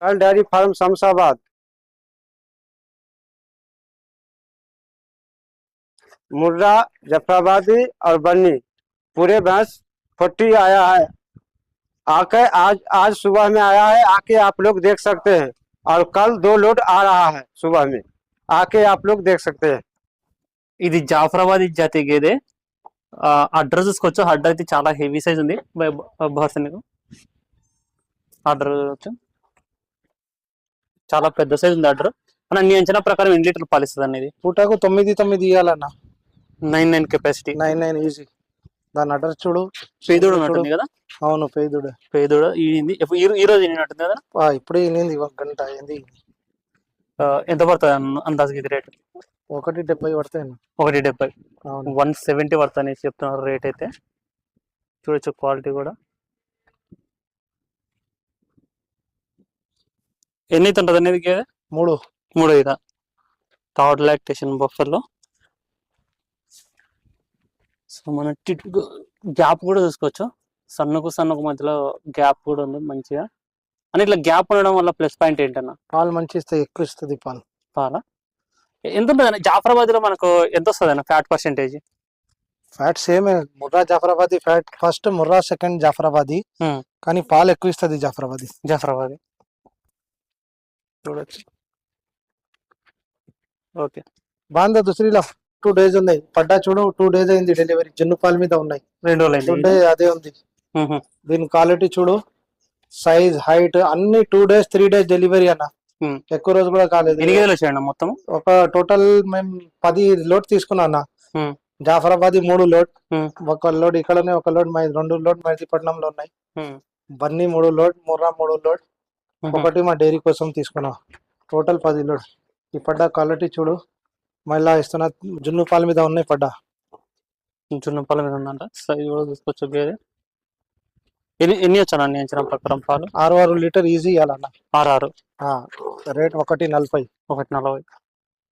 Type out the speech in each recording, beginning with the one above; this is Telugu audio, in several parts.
कल डेयरी फार्म शमशाबाद मुर्रा जफराबादी और बन्नी पूरे भैंस 40 आया है। आके आज आज सुबह में आया है, आके आप लोग देख सकते हैं। और कल 2 लोड आ रहा है सुबह में, आके आप लोग देख सकते हैं। ఇది జాఫరాబాద్ జాతి గేదె. అడ్రస్ చూసుకోవచ్చు. హడ్ అయితే చాలా హెవీ సైజ్ ఉంది. నీకు ఆర్డర్ చాలా పెద్ద సైజ్ ఉంది ఆర్డర్. మన నీ అంచనా ప్రకారం ఎన్ని లీటర్లు పాలిస్తుంది అనేది? పూటకు 9 ఇవ్వాలన్న. 9 కెపాసిటీ. 9 ఈజీ. దాని అడ్రస్ చూడు. పేదోడు ఉంటుంది కదా? అవును, పేదోడు. ఈ రోజు ఎన్నినట్టుంది కదా? ఇప్పుడే ఈనింది, 1 గంట అయింది. ఎంత పడుతుంది అందాజుకి ఇది రేట్? 1.70 పడతాయి. 1.70. 170 పడుతుంది అనేసి చెప్తున్నారు రేట్ అయితే. చూడొచ్చు క్వాలిటీ కూడా. ఎన్ని అయితే ఉంటుంది అనేది గేదె? 3 ఐదా. థర్డ్ లాక్టేషన్ బఫర్లో. సో మన గ్యాప్ కూడా చూసుకోవచ్చు. సన్నకు మధ్యలో గ్యాప్ కూడా ఉంది మంచిగా. అని ఇట్లా గ్యాప్ ఉండడం వల్ల ప్లస్ పాయింట్ ఏంటన్నా? పాలు మంచి ఇస్తాయి, ఎక్కువ ఇస్తుంది పాల. ఎంత ఉంటుంది జాఫరాబాద్ లో మనకు? ఎంత వస్తుంది అన్న fat percentage? Fat same Murrah Jafarabadi. Fat first Murrah, second Jafarabadi. కానీ పాలు ఎక్కువ ఇస్తుంది జాఫరాబాదీ. చూడొచ్చు. ఓకే, బాగుందా? దుసరిలో 2 days ఉన్నాయి. పడ్డా చూడు, 2 days అయింది డెలివరీ. జున్ను పాలు మీద ఉన్నాయి. 2 రోజులు అదే ఉంది. దీని క్వాలిటీ చూడు, సైజ్, హైట్ అన్ని 2 days 3 days డెలివరీ అన్న. ఎక్కువ రోజు కూడా కాలేదు. ఎన్ని గేదెలు వచ్చాయండి మొత్తం? ఒక టోటల్ మేము 10 లోడ్ తీసుకున్నా అన్న. జాఫరాబాదీ 3 లోడ్, 1 లోడ్ ఇక్కడనే, 1 లోడ్ 2 లోడ్ మైదీపట్నంలో ఉన్నాయి. బన్నీ 3 లోడ్, ముర్రా 3 లోడ్, 1 మా డైరీ కోసం తీసుకున్నా. Total 10 load. ఈ పడ్డా క్వాలిటీ చూడు, మళ్ళా ఇస్తున్నా. జున్ను పాల మీద ఉన్నాయి పడ్డా. జున్ను పాల మీద ఉందంట. సైజ్ కూడా చూసుకోవచ్చు గేదె. ఎన్ని వచ్చాను అన్ని అంచనా ప్రకారం పాలు? 6 లీటర్ ఈజీ ఇవ్వాలన్న. 6 రేట్ 1.40.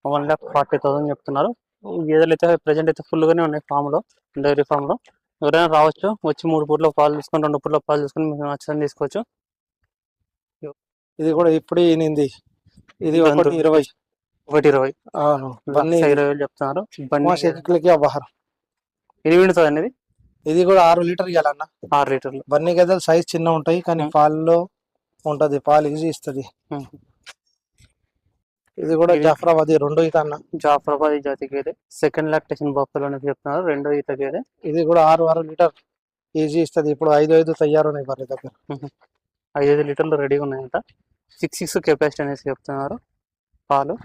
1,40,000 చెప్తున్నారు. గేదెలు అయితే ప్రెజెంట్ అయితే ఫుల్ గానే ఉన్నాయి ఫామ్ లో, డైరీ ఫామ్ లో. ఎవరైనా రావచ్చు, వచ్చి 3 పూట్ల పాలు తీసుకొని 2 పూట్ల పాలు తీసుకొని మీకు నచ్చని తీసుకోవచ్చు. ఇది కూడా ఇప్పుడు ఈనింది. ఇది 1.20. 1.20. 20,000 చెప్తున్నారు. ఇది విండుతుంది అనేది. ఇది కూడా 6 లీటర్ ఇవ్వాలన్న. 6 లీటర్లు. బన్నీ గేదెలు సైజ్ చిన్న ఉంటాయి, కానీ పాలలో ఉంటది, పాలు ఈజీ ఇస్తుంది. ఇది కూడా జాఫరాబాదీ 2 ఈత అన్న. జాఫరాబాదీ జాతి గేదె. సెకండ్ లాక్టేషన్ బఫెలో అనేది చెప్తున్నారు. 2 ఈత గేదె. ఇది కూడా 6 లీటర్ ఈజీ ఇస్తుంది. ఇప్పుడు 5 తయారు ఉన్నాయి బర్రె దగ్గర. 5 లీటర్లు రెడీగా ఉన్నాయంట. 6 కెపాసిటీ అనేసి చెప్తున్నారు పాలు.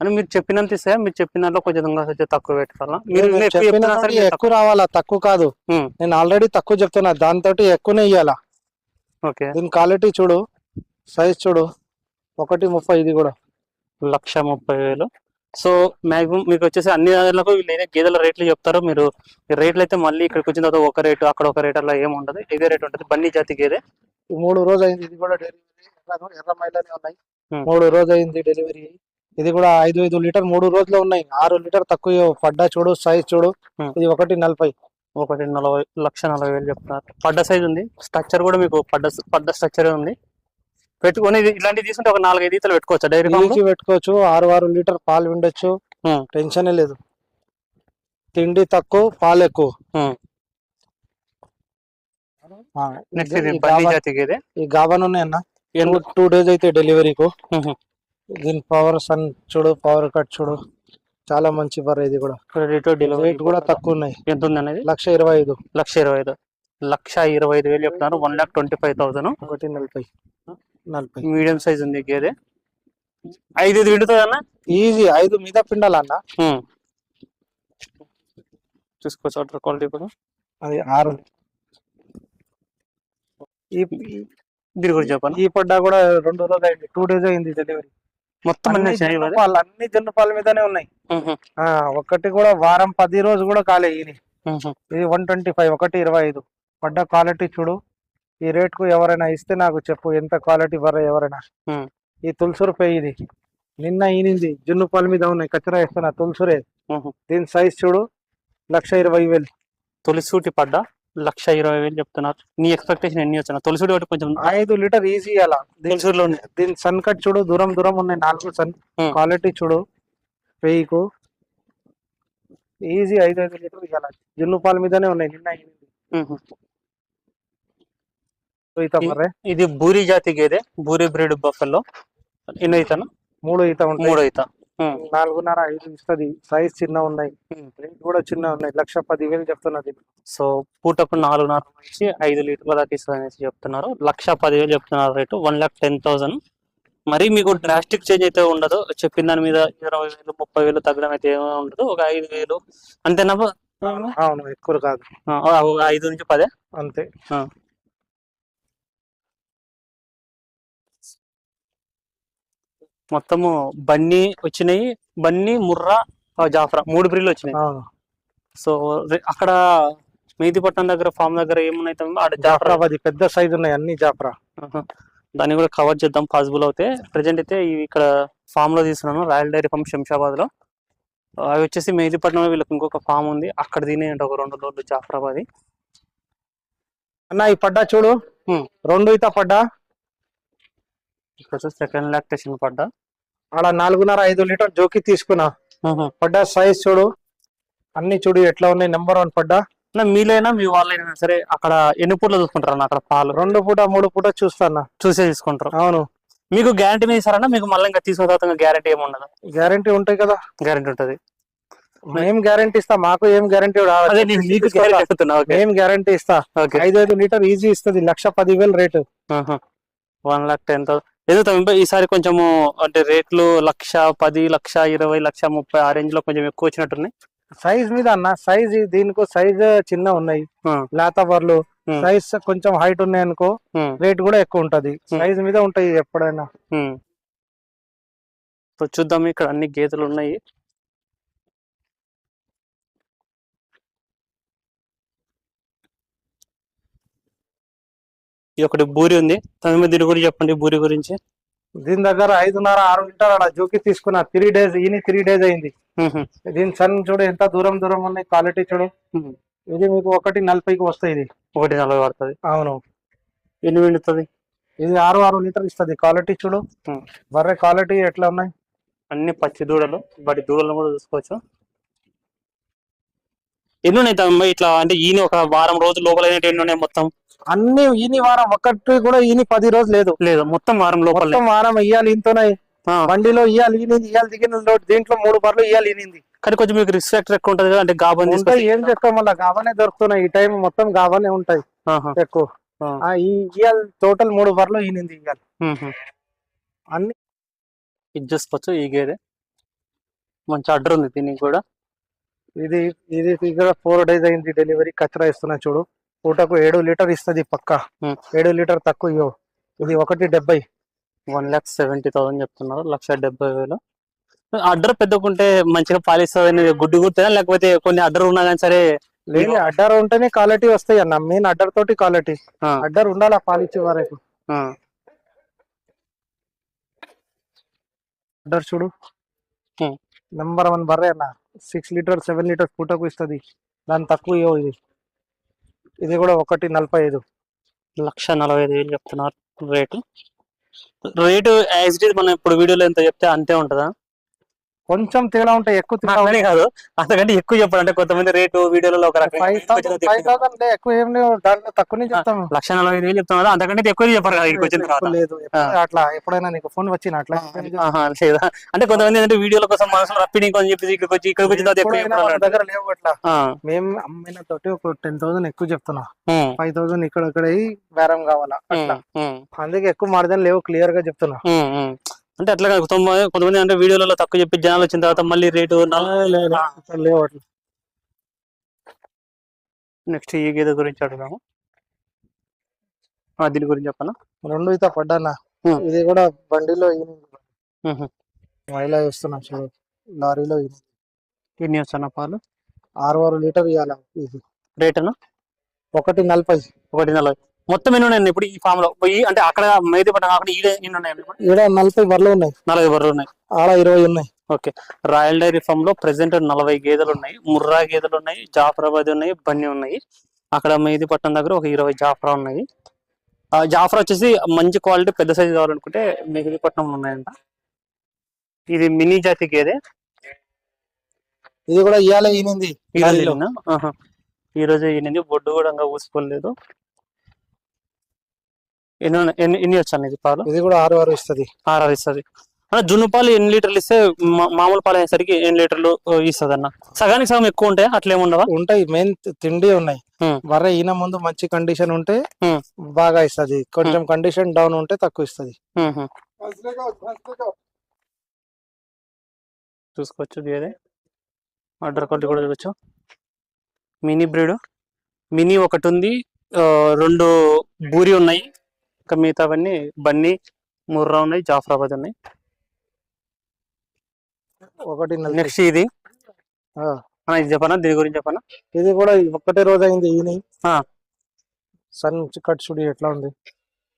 అని మీరు చెప్పినంత ఇస్తే, మీరు చెప్పినట్లో కొంచెం తక్కువ పెట్టుకోవాలా? మీరు ఎక్కువ రావాలా, తక్కువ కాదు. నేను ఆల్రెడీ తక్కువ చెప్తున్నా, దాంతో ఎక్కువనే ఇవ్వాలా. ఓకే, దీని క్వాలిటీ చూడు, సైజ్ చూడు. 1.30. ఇది కూడా 1,30,000. సో మాక్సిమం మీకు వచ్చేసి అన్ని దాంట్లకు గేదెల రేట్లు చెప్తారు. మీరు రేట్లు అయితే మళ్ళీ ఇక్కడికి వచ్చిన తర్వాత ఒక రేటు, అక్కడ ఒక రేట్, అలా ఏమి ఉండదు. ఇదే రేట్ ఉంటుంది. బన్నీ జాతి గేదె. 3 రోజు అయింది. ఇది కూడా డెలివరీ ఎర్ర మైలనే ఉన్నాయి. 3 రోజు అయింది డెలివరీ. ఇది కూడా 5 లీటర్ 3 రోజులు ఉన్నాయి. 6 లీటర్ తక్కువ పడ్డా చూడు, సైజ్ చూడు. ఇది 1.40. 1,40,000 చెప్తున్నారు. పడ్డ సైజ్ ఉంది. స్ట్రక్చర్ కూడా మీకు పడ్డ స్ట్రక్చర్ ఉంది. పెట్టుకొని ఇట్లాంటివి తీసుకుంటే ఒక 4-5 ఈతలు పెట్టుకోవచ్చు. డైరీ ఫామ్ పెట్టుకోవచ్చు. 6 లీటర్ పాలు విండొచ్చు, టెన్షన్ లేదు. తిండి తక్కువ, పాలు ఎక్కువ. ఈ గాబన్ ఉన్నాయన్న. 2 days అయితే డెలివరీకు. దీని పవర్ సన్ చూడు, పవర్ కట్ చూడు, చాలా మంచి బర్రె. ఇది కూడా రేట్ కూడా తక్కువ ఉన్నాయి. ఎంత ఉంది అనేది? 1,25,000. 1,25,000 చెప్తున్నారు. 1,25,000. 1.40. మీడియం సైజ్ ఉంది గేదె. 5 విండుతుంది అన్న. ఈజీ 5 మీద పిండాలన్న. చూసుకోవచ్చు వాటర్ క్వాలిటీ కూడా. అది 6. దీని గురించి చెప్పండి. ఈ పడ్డా కూడా 2 రోజులు అయింది. 2 days అయింది డెలివరీ. మొత్తం అన్ని జున్ను పాలు మీదనే ఉన్నాయి. ఒకటి కూడా వారం 10 రోజు కూడా కాలే. ఇది 125. 1.25. పడ్డ క్వాలిటీ చూడు. ఈ రేట్ కు ఎవరైనా ఇస్తే నాకు చెప్పు, ఎంత క్వాలిటీ బర్రె ఎవరైనా. ఈ తులసూరు పే. ఇది నిన్న ఈనింది. జున్ను పాలు మీద ఉన్నాయి. కచ్చరా వేస్తున్నా, తులసూరే. దీని సైజ్ చూడు, 1,20,000. తొలిసూటి పడ్డ 1,20,000 చెప్తున్నారు. నీ ఎక్స్పెక్టేషన్ ఎన్ని వచ్చినా తొలిసూడి ఒకటి కొంచెం 5 లీటర్ ఈజీ అలా. తొలిసూడిలో దీని సన్ కట్ చూడు, దూరం దూరం ఉన్నాయి 4 సన్. క్వాలిటీ చూడు, వెయ్యికు ఈజీ 5 లీటర్ ఇవ్వాలి. జున్ను పాల మీదనే ఉన్నాయి నిన్న. ఇది బూరి జాతి గేదె, బూరి బ్రీడ్ బఫెల్లో. ఎన్ని అవుతాను? 3 ఈత ఉంటాయి. 3 అవుతా. 4.5 5 ఇస్తుంది. సైజ్ చిన్న ఉన్నాయి, రేట్ కూడా చిన్న ఉన్నాయి. 1,10,000 చెప్తున్నది. సో పూటకు 4.5 నుంచి 5 లీటర్ల దాకా ఇస్తుంది అనేసి చెప్తున్నారు. 1,10,000 చెప్తున్నారు రేటు. 1,10,000. మరి మీకు డ్రాస్టిక్ చేంజ్ అయితే ఉండదు. చెప్పిన దాని మీద 20,000 30,000 తగ్గడం అయితే ఏమీ ఉండదు. ఒక 5,000 అంతేనా? అవును, ఎక్కువ కాదు. 5 నుంచి 10 అంతే. మొత్తము బన్నీ వచ్చినాయి. బన్నీ, ముర్రా, జాఫ్రా 3 బ్రీడ్లు వచ్చినాయి. సో అక్కడ మెహదీపట్నం దగ్గర ఫామ్ దగ్గర ఏమున్నాయి? జాఫ్రాబాద్ పెద్ద సైజ్ ఉన్నాయి అన్ని జాఫ్రా. దాన్ని కూడా కవర్ చేద్దాం పాసిబుల్ అవుతే. ప్రజెంట్ అయితే ఇక్కడ ఫామ్ లో తీసుకున్నాను, రాయల్ డైరీ ఫామ్ శంషాబాద్ లో. అవి వచ్చేసి మెహదీపట్నంలో వీళ్ళకి ఇంకొక ఫామ్ ఉంది, అక్కడ తినేయండి ఒక 2 రోజులు జాఫ్రాబాద్. అన్న ఈ పడ్డా చూడు, 2 ఈత పడ్డా. ఇక్కడ సెకండ్ లాక్టేషన్ పడ్డా. ఆడ 4.5 5 లీటర్ జోకి తీసుకున్నా. పడ్డా సైజ్ చూడు, అన్ని చూడు ఎట్లా ఉన్నాయి. నెంబర్ 1 పడ్డా. మీలైనా మీ వాళ్ళైనా సరే అక్కడ ఎన్ని పూటలు చూసుకుంటారు అక్కడ పాలు? 2 పూట 3 పూట చూస్తాను. చూసే తీసుకుంటారు. అవును. మీకు గ్యారంటీ మీద ఇస్తారన్నా? మీకు మళ్ళీ ఇంకా తీసుకున్న తర్వాత గ్యారంటీ ఏమి ఉండదు? గ్యారంటీ ఉంటాయి కదా. గ్యారంటీ ఉంటది. మేము గ్యారంటీ ఇస్తా, మాకు ఏం గ్యారంటీ ఏం గ్యారంటీ ఇస్తా. 5 లీటర్ ఈజీ ఇస్తుంది. 1,10,000 రేటు. 1,10,000 ఏదో ఈసారి కొంచెము అంటే రేట్లు 1,10,000 1,20,000 1,30,000 ఆ రేంజ్ లో కొంచెం ఎక్కువ వచ్చినట్టున్నాయి. సైజ్ మీద అన్న, సైజ్ దీనికి సైజ్ చిన్న ఉన్నాయి. లేత బర్లు సైజ్ కొంచెం హైట్ ఉన్నాయి అనుకో, రేట్ కూడా ఎక్కువ ఉంటది. సైజ్ మీద ఉంటాయి ఎప్పుడైనా. చూద్దాం, ఇక్కడ అన్ని గేదెలు ఉన్నాయి. ఇది ఒకటి బూరి ఉంది. దీని గురించి చెప్పండి, బూరి గురించి. దీని దగ్గర 5.5 6 లీటర్ అలా జోకి తీసుకున్నా. 3 డేస్ 3 డేస్ అయింది. దీని సన్ చూడు ఎంత దూరం దూరం ఉన్నాయి. క్వాలిటీ చూడు. ఇది మీకు 1.40కి వస్తాయి. ఇది 1.40 పడుతుంది. అవును. ఎన్ని విండుతుంది? ఇది 6 లీటర్ ఇస్తుంది. క్వాలిటీ చూడు, బర్రె క్వాలిటీ ఎట్లా ఉన్నాయి. అన్ని పచ్చి దూడలు, బట్ దూడలను కూడా చూసుకోవచ్చు. ఎన్ని ఉన్నాయి ఇట్లా అంటే ఈయన ఒక వారం రోజుల లోపల ఎన్ని ఉన్నాయి మొత్తం? అన్ని ఈని వారం ఒక్కటి కూడా 10 రోజులు లేదు. మొత్తం వారం లోపల. వారం ఇయ్యాలి ఇంతోనే. బండిలో ఇయ్యాలి దిగిన లోటు. దీంట్లో 3 బర్లు ఇయ్యాలి ఈనింది. కానీ కొంచెం మీకు రిస్క్ ఫ్యాక్టర్ ఎక్కువ ఉంటది కదా, అంటే గాబన్ ఏం చేస్తాం మళ్ళీ. గాబనే దొరుకుతున్నాయి ఈ టైం, మొత్తం గాబనే ఉంటాయి ఎక్కువ. ఇయ్యాలి టోటల్ 3 బర్లు ఈనింది ఇయ్యాలి. అన్ని ఇది చూసుకోవచ్చు. ఈ గేదె మంచి అడ్డర్ ఉంది దీనికి కూడా. ఇది 4 డేస్ అయింది డెలివరీ. కచరా ఇస్తున్నా చూడు. పూటకు 7 లీటర్ ఇస్తుంది పక్క. 7 లీటర్ తక్కువ ఇవ్వవు. ఇది 1.70. 1,70,000 చెప్తున్నారు. 1,70,000. అడ్డర్ పెద్దకుంటే మంచిగా పాలిస్తుంది. గుడ్డు గుర్తుందా లేకపోతే కొన్ని అడ్డర్ ఉన్నా కానీ సరే? లేదు, అడ్డర్ ఉంటేనే క్వాలిటీ వస్తాయి అన్న. మెయిన్ అడ్డర్ తోటి క్వాలిటీ. అడ్డర్ ఉండాలి పాలిచ్చే వరకు. అడ్డర్ చూడు, నెంబర్ 1 బర్రె అన్న. 6 లీటర్ 7 లీటర్ పూటకు ఇస్తుంది. దాని తక్కువ ఇవ్వవు. ఇది కూడా 1.45. 1,45,000 చెప్తున్నారు రేటు. యాజ్ ఇట్ ఈజ్ మనం ఇప్పుడు వీడియోలో ఎంత చెప్తే అంతే ఉంటుందా? కొంచెం తేడా ఉంటాయి. ఎక్కువ తేడా కాదు, అంతకంటే ఎక్కువ చెప్పాలి. అంటే కొంతమంది రేటు వీడియోలో ఒక రకంగా 5,000 ఎక్కువ ఏం లేవు, దాంట్లో తక్కువనే చెప్తాము. 1,40,000 చెప్తున్నారు. అంతకంటే ఎక్కువ చెప్పారు కదా. ఇక్కడికి వచ్చిన తర్వాత లేదు అట్లా. ఎప్పుడైనా నీకు ఫోన్ వచ్చిన అట్లా లేదా? అంటే కొంతమంది ఏంటంటే వీడియోల కోసం మనసులో రప్పిని అని చెప్పి ఇక్కడికి వచ్చిన తర్వాత దగ్గర లేవు అట్లా. మేము అమ్మిన తోటి ఒక 10,000 ఎక్కువ చెప్తున్నా. 5,000 ఇక్కడ బేరం కావాలా అట్లా. అందుకే ఎక్కువ మార్జిన్ లేవు, క్లియర్ గా చెప్తున్నా. అంటే అట్లా కొంతమంది అంటే వీడియోలలో తక్కువ చెప్పి జనాలు వచ్చిన తర్వాత మళ్ళీ రేటు లేవు అట్లా. నెక్స్ట్ ఈ గేదె గురించి అడుగుదాము. దీని గురించి చెప్పనా? 2 ఈత పడ్డానా. ఇది కూడా బండిలో మహిళ వేస్తున్నా చూడు. లారీలో ఎన్ని వస్తున్నా పాలు? 6 లీటర్ ఇవ్వాలి. ఇది రేటును 1.40. 1.40. మొత్తం ఎన్ని ఉన్నాయి ఇప్పుడు ఈ ఫామ్ లో? అంటే అక్కడ మెహదీపట్నం కాకుండా ఈడ 40 బర్రెలు ఉన్నాయి. 40 బర్రెలు ఉన్నాయి. ఆడ 20 ఉన్నాయి. ఓకే. రాయల్ డైరీ ఫామ్ లో ప్రెసెంట్ 40 గేదెలు ఉన్నాయి. ముర్రా గేదెలు ఉన్నాయి, జాఫరాబాద్ ఉన్నాయి, బన్నీ ఉన్నాయి. అక్కడ మెహదీపట్నం దగ్గర ఒక 20 జాఫ్రా ఉన్నాయి. ఆ జాఫ్రా వచ్చేసి మంచి క్వాలిటీ పెద్ద సైజు కావాలనుకుంటే మెహదీపట్నంలో ఉన్నాయంట. ఇది మినీ జాతి గేదె. ఇది కూడా ఇయాల ఈనింది. ఈ రోజు ఈనిందా? ఆహా. ఈ రోజు ఈనింది. బొడ్డు కూడా ఇంకా ఊసిపోలేదు. ఎన్ని వచ్చాను ఇది పాలు? ఇది కూడా 6 ఇస్తుంది. 6 ఇస్తుంది. జున్ను పాలు ఎన్ని లీటర్లు ఇస్తే మామూలు పాలు అయ్యేసరికి ఎన్ని లీటర్లు ఇస్తుంది అన్న? సగానికి సగం ఎక్కువ ఉంటాయి అట్లేముండవా? ఉంటాయి. మెయిన్ తిండి ఉన్నాయి. బర్రె ఈయన ముందు మంచి కండిషన్ ఉంటే బాగా ఇస్తుంది. కొంచెం కండిషన్ డౌన్ ఉంటే తక్కువ ఇస్తుంది. చూసుకోవచ్చు గేదె. ఆర్డర్ కొట్టి కూడా చూడొచ్చు. Mini breed. మినీ ఒకటి ఉంది, 2 బూరి ఉన్నాయి. ఇంకా మిగతావన్నీ బన్నీ, ముర్రా ఉన్నాయి, జాఫరాబాద్ ఉన్నాయి. ఒకటి నెక్స్ట్ ఇది ఇది చెప్పనా, దీని గురించి చెప్పనా? ఇది కూడా ఒక్కటే రోజు అయింది ఈయన. సన్ కట్ చూడి ఎట్లా ఉంది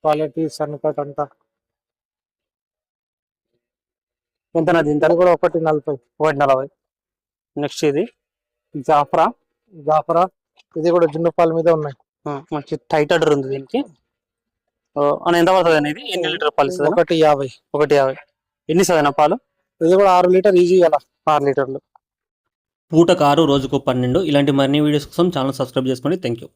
క్వాలిటీ, సన్ కట్ అంతా. ఎంత దీని కూడా 140. 140. నెక్స్ట్ ఇది జాఫ్రా. ఇది కూడా జున్ను పాల మీద ఉన్నాయి. మంచి టైట్ ఆర్డర్ ఉంది దీనికి. ఎంత పడుతుంది అనేది? ఎన్ని లీటర్ పాలు ఇస్తుంది? 150. 150. ఎన్ని ఇస్తుంది పాలు? ఇది కూడా 6 లీటర్ ఈజీ అలా. 6 లీటర్లు. పూటకు 6 రోజుకు 12. ఇలాంటి మరిన్ని వీడియోస్ కోసం ఛానల్ సబ్స్క్రైబ్ చేసుకోండి. Thank you.